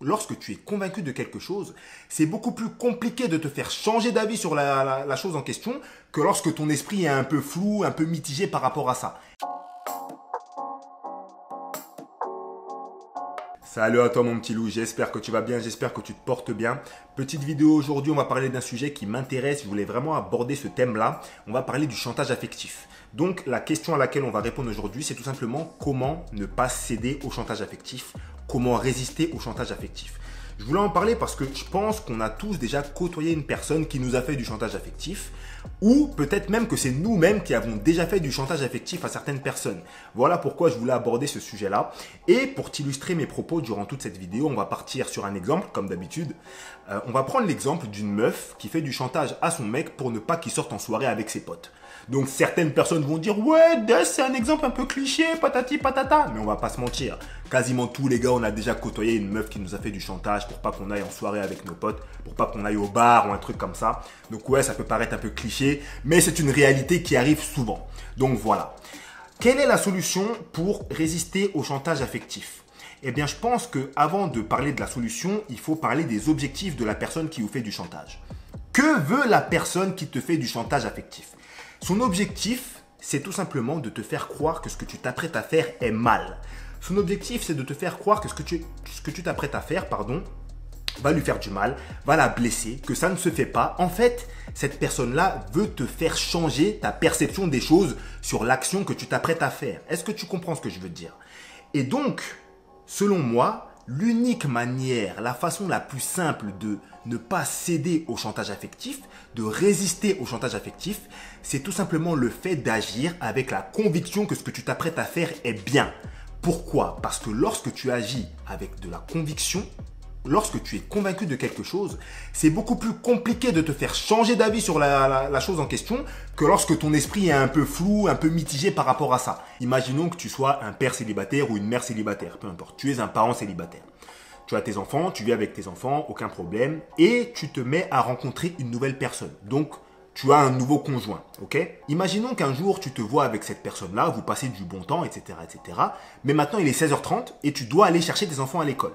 Lorsque tu es convaincu de quelque chose, c'est beaucoup plus compliqué de te faire changer d'avis sur la chose en question que lorsque ton esprit est un peu flou, un peu mitigé par rapport à ça. Salut à toi mon petit loup, j'espère que tu vas bien, j'espère que tu te portes bien. Petite vidéo aujourd'hui, on va parler d'un sujet qui m'intéresse, je voulais vraiment aborder ce thème-là. On va parler du chantage affectif. Donc la question à laquelle on va répondre aujourd'hui, c'est tout simplement comment ne pas céder au chantage affectif, comment résister au chantage affectif. Je voulais en parler parce que je pense qu'on a tous déjà côtoyé une personne qui nous a fait du chantage affectif ou peut-être même que c'est nous-mêmes qui avons déjà fait du chantage affectif à certaines personnes. Voilà pourquoi je voulais aborder ce sujet-là. Et pour t'illustrer mes propos durant toute cette vidéo, on va partir sur un exemple comme d'habitude. On va prendre l'exemple d'une meuf qui fait du chantage à son mec pour ne pas qu'il sorte en soirée avec ses potes. Donc certaines personnes vont dire « Ouais, c'est un exemple un peu cliché, patati patata ». Mais on va pas se mentir. Quasiment tous les gars, on a déjà côtoyé une meuf qui nous a fait du chantage pour pas qu'on aille en soirée avec nos potes, pour pas qu'on aille au bar ou un truc comme ça. Donc ouais, ça peut paraître un peu cliché, mais c'est une réalité qui arrive souvent. Donc voilà. Quelle est la solution pour résister au chantage affectif ? Eh bien, je pense qu'avant de parler de la solution, il faut parler des objectifs de la personne qui vous fait du chantage. Que veut la personne qui te fait du chantage affectif ? Son objectif, c'est tout simplement de te faire croire que ce que tu t'apprêtes à faire est mal. Son objectif, c'est de te faire croire que ce que tu t'apprêtes à faire, va lui faire du mal, va la blesser, que ça ne se fait pas. En fait, cette personne-là veut te faire changer ta perception des choses sur l'action que tu t'apprêtes à faire. Est-ce que tu comprends ce que je veux dire ? Et donc, selon moi, l'unique manière, la façon la plus simple de ne pas céder au chantage affectif, de résister au chantage affectif, c'est tout simplement le fait d'agir avec la conviction que ce que tu t'apprêtes à faire est bien. Pourquoi ? Parce que lorsque tu agis avec de la conviction, lorsque tu es convaincu de quelque chose, c'est beaucoup plus compliqué de te faire changer d'avis sur la chose en question que lorsque ton esprit est un peu flou, un peu mitigé par rapport à ça. Imaginons que tu sois un père célibataire ou une mère célibataire, peu importe, tu es un parent célibataire. Tu as tes enfants, tu vis avec tes enfants, aucun problème, et tu te mets à rencontrer une nouvelle personne. Donc, tu as un nouveau conjoint, ok ? Imaginons qu'un jour, tu te vois avec cette personne-là, vous passez du bon temps, etc., etc. Mais maintenant, il est 16h30 et tu dois aller chercher tes enfants à l'école.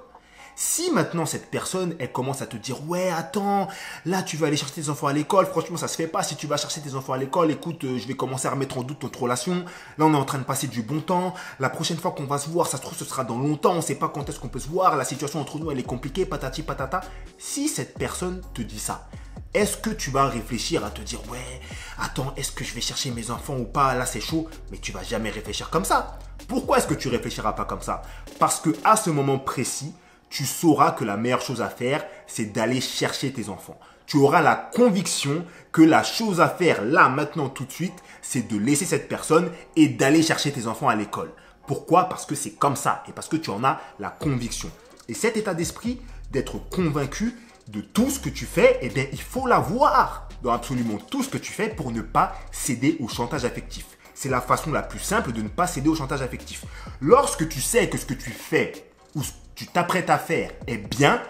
Si maintenant cette personne, elle commence à te dire « Ouais, attends, là tu vas aller chercher tes enfants à l'école, franchement ça se fait pas, si tu vas chercher tes enfants à l'école, écoute, je vais commencer à remettre en doute notre relation, là on est en train de passer du bon temps, la prochaine fois qu'on va se voir, ça se trouve ce sera dans longtemps, on sait pas quand est-ce qu'on peut se voir, la situation entre nous elle est compliquée, patati patata ». Si cette personne te dit ça, est-ce que tu vas réfléchir à te dire « Ouais, attends, est-ce que je vais chercher mes enfants ou pas, là c'est chaud », mais tu vas jamais réfléchir comme ça. Pourquoi est-ce que tu réfléchiras pas comme ça ? Parce que à ce moment précis, tu sauras que la meilleure chose à faire, c'est d'aller chercher tes enfants. Tu auras la conviction que la chose à faire là, maintenant, tout de suite, c'est de laisser cette personne et d'aller chercher tes enfants à l'école. Pourquoi ? Parce que c'est comme ça et parce que tu en as la conviction. Et cet état d'esprit d'être convaincu de tout ce que tu fais, eh bien, il faut l'avoir dans absolument tout ce que tu fais pour ne pas céder au chantage affectif. C'est la façon la plus simple de ne pas céder au chantage affectif. Lorsque tu sais que ce que tu fais ou ce que tu t'apprêtes à faire est bien,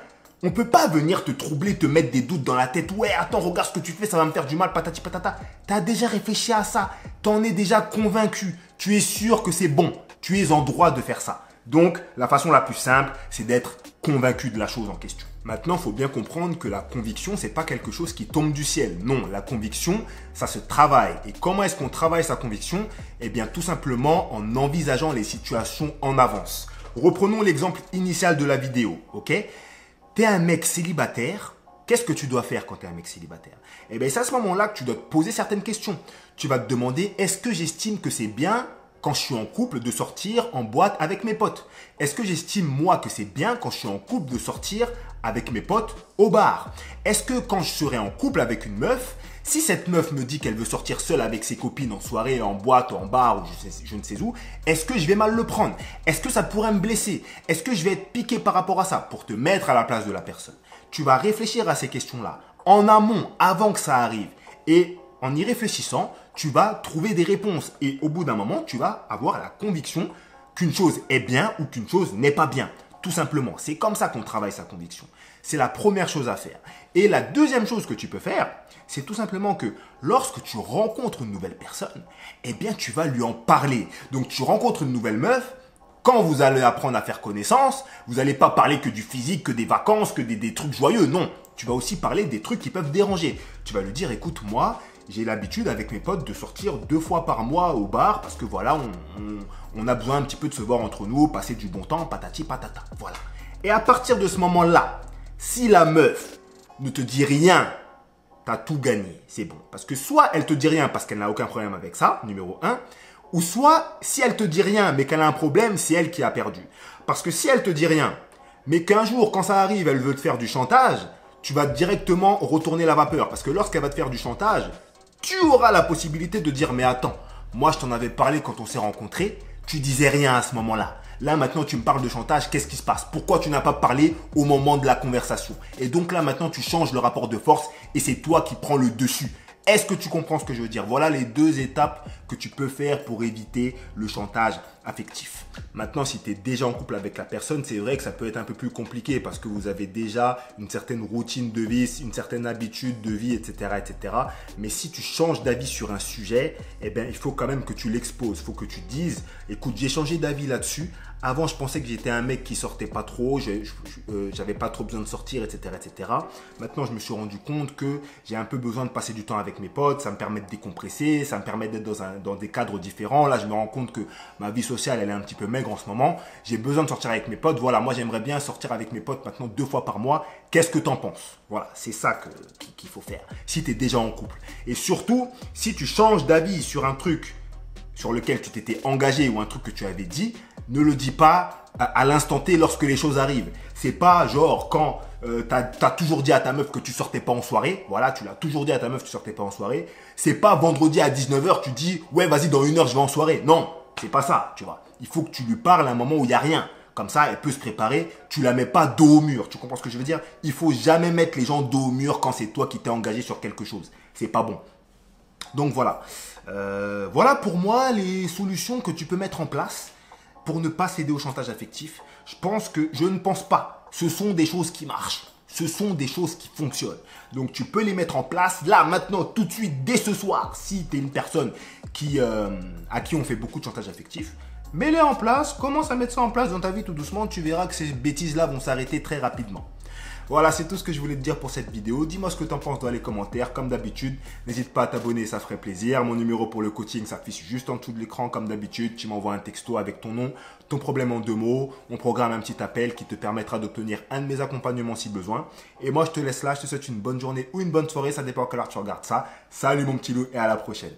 on ne peut pas venir te troubler, te mettre des doutes dans la tête. Ouais, attends, regarde ce que tu fais, ça va me faire du mal, patati patata. Tu as déjà réfléchi à ça, tu en es déjà convaincu, tu es sûr que c'est bon, tu es en droit de faire ça. Donc, la façon la plus simple, c'est d'être convaincu de la chose en question. Maintenant, il faut bien comprendre que la conviction, ce n'est pas quelque chose qui tombe du ciel. Non, la conviction, ça se travaille. Et comment est-ce qu'on travaille sa conviction ? Eh bien, tout simplement en envisageant les situations en avance. Reprenons l'exemple initial de la vidéo, ok ? Tu es un mec célibataire, qu'est-ce que tu dois faire quand tu es un mec célibataire ? Eh bien, c'est à ce moment-là que tu dois te poser certaines questions. Tu vas te demander, est-ce que j'estime que c'est bien quand je suis en couple de sortir en boîte avec mes potes ? Est-ce que j'estime moi que c'est bien quand je suis en couple de sortir avec mes potes au bar ? Est-ce que quand je serai en couple avec une meuf, si cette meuf me dit qu'elle veut sortir seule avec ses copines en soirée, en boîte, en bar ou je ne sais où, est-ce que je vais mal le prendre ? Est-ce que ça pourrait me blesser ? Est-ce que je vais être piqué par rapport à ça ? Pour te mettre à la place de la personne. Tu vas réfléchir à ces questions-là en amont, avant que ça arrive. Et en y réfléchissant, tu vas trouver des réponses. Et au bout d'un moment, tu vas avoir la conviction qu'une chose est bien ou qu'une chose n'est pas bien. Tout simplement, c'est comme ça qu'on travaille sa conviction. C'est la première chose à faire. Et la deuxième chose que tu peux faire, c'est tout simplement que lorsque tu rencontres une nouvelle personne, eh bien tu vas lui en parler. Donc tu rencontres une nouvelle meuf, quand vous allez apprendre à faire connaissance, vous n'allez pas parler que du physique, que des vacances, que des trucs joyeux. Non, tu vas aussi parler des trucs qui peuvent déranger. Tu vas lui dire, écoute, moi, j'ai l'habitude avec mes potes de sortir 2 fois par mois au bar parce que voilà, on a besoin un petit peu de se voir entre nous, passer du bon temps, patati patata. Voilà. Et à partir de ce moment-là, si la meuf ne te dit rien, t'as tout gagné, c'est bon. Parce que soit elle te dit rien parce qu'elle n'a aucun problème avec ça, numéro 1, ou soit si elle te dit rien mais qu'elle a un problème, c'est elle qui a perdu. Parce que si elle te dit rien, mais qu'un jour quand ça arrive, elle veut te faire du chantage, tu vas directement retourner la vapeur. Parce que lorsqu'elle va te faire du chantage, tu auras la possibilité de dire, mais attends, moi je t'en avais parlé quand on s'est rencontrés, tu disais rien à ce moment-là. Là maintenant tu me parles de chantage, qu'est-ce qui se passe? Pourquoi tu n'as pas parlé au moment de la conversation? Et donc là maintenant tu changes le rapport de force et c'est toi qui prends le dessus. Est-ce que tu comprends ce que je veux dire? Voilà les 2 étapes que tu peux faire pour éviter le chantage affectif. Maintenant, si tu es déjà en couple avec la personne, c'est vrai que ça peut être un peu plus compliqué parce que vous avez déjà une certaine routine de vie, une certaine habitude de vie, etc., etc. Mais si tu changes d'avis sur un sujet, eh bien, il faut quand même que tu l'exposes. Il faut que tu dises, écoute, j'ai changé d'avis là-dessus. Avant, je pensais que j'étais un mec qui sortait pas trop, j'avais pas trop besoin de sortir, etc., etc. Maintenant, je me suis rendu compte que j'ai un peu besoin de passer du temps avec mes potes. Ça me permet de décompresser, ça me permet d'être dans des cadres différents. Là, je me rends compte que ma vie sociale, elle est un petit peu maigre en ce moment. J'ai besoin de sortir avec mes potes. Voilà, moi, j'aimerais bien sortir avec mes potes maintenant 2 fois par mois. Qu'est-ce que tu en penses? Voilà, c'est ça qu'il faut faire si tu es déjà en couple. Et surtout, si tu changes d'avis sur un truc sur lequel tu t'étais engagé ou un truc que tu avais dit, ne le dis pas à l'instant T lorsque les choses arrivent. C'est pas genre quand t'as toujours dit à ta meuf que tu sortais pas en soirée. Voilà, tu l'as toujours dit à ta meuf que tu sortais pas en soirée. C'est pas vendredi à 19h, tu dis ouais vas-y dans 1 heure je vais en soirée. Non, c'est pas ça, tu vois. Il faut que tu lui parles à un moment où il n'y a rien. Comme ça, elle peut se préparer. Tu la mets pas dos au mur. Tu comprends ce que je veux dire? Il faut jamais mettre les gens dos au mur quand c'est toi qui t'es engagé sur quelque chose. C'est pas bon. Donc voilà. Voilà pour moi les solutions que tu peux mettre en place pour ne pas céder au chantage affectif. Je ne pense pas. Ce sont des choses qui marchent. Ce sont des choses qui fonctionnent. Donc tu peux les mettre en place là, maintenant, tout de suite, dès ce soir. Si tu es une personne à qui on fait beaucoup de chantage affectif, mets-les en place. Commence à mettre ça en place dans ta vie tout doucement. Tu verras que ces bêtises-là vont s'arrêter très rapidement. Voilà, c'est tout ce que je voulais te dire pour cette vidéo. Dis-moi ce que tu en penses dans les commentaires. Comme d'habitude, n'hésite pas à t'abonner, ça ferait plaisir. Mon numéro pour le coaching s'affiche juste en dessous de l'écran comme d'habitude. Tu m'envoies un texto avec ton nom, ton problème en 2 mots. On programme un petit appel qui te permettra d'obtenir un de mes accompagnements si besoin. Et moi, je te laisse là. Je te souhaite une bonne journée ou une bonne soirée. Ça dépend à quelle heure tu regardes ça. Salut mon petit loup et à la prochaine.